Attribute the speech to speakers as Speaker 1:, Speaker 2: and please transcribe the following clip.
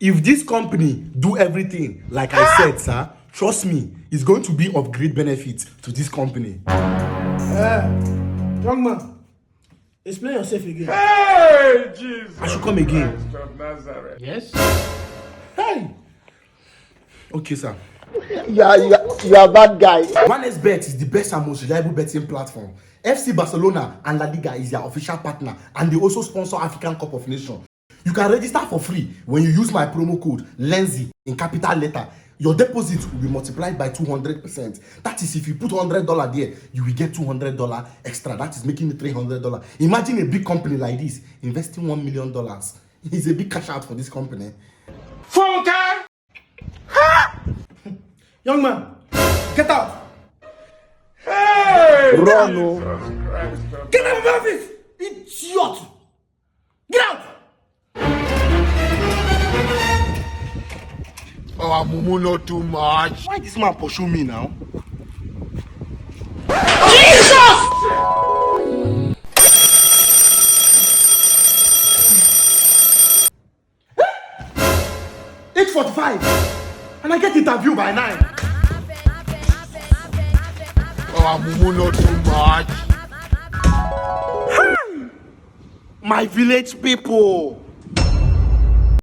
Speaker 1: If this company do everything like I said, sir, trust me, it's going to be of great benefit to this company.
Speaker 2: Young man, explain yourself again.
Speaker 3: Hey, Jesus!
Speaker 1: I should come again.
Speaker 3: Christ of Nazareth.
Speaker 2: Yes?
Speaker 1: Hey! Okay, sir.
Speaker 4: You are a bad guy.
Speaker 1: 1xBet is the best and most reliable betting platform. FC Barcelona and La Liga is their official partner, and they also sponsor African Cup of Nations. You can register for free when you use my promo code LENZY in capital letter. Your deposit will be multiplied by 200%. That is, if you put $100 there, you will get $200 extra. That is making it $300. Imagine a big company like this investing $1 million. It's a big cash out for this company.
Speaker 3: Funka!
Speaker 2: Young man, get out!
Speaker 3: Hey!
Speaker 4: Run,
Speaker 3: Jesus
Speaker 4: oh.
Speaker 3: Christ of
Speaker 2: Get out of my office! Idiot! Get out!
Speaker 4: Oh, Mumu, not too much.
Speaker 1: Why this man pursue me now? Jesus! 8:45 and I get interview by 9.
Speaker 4: Oh, Mumu, not too much.
Speaker 1: My village people.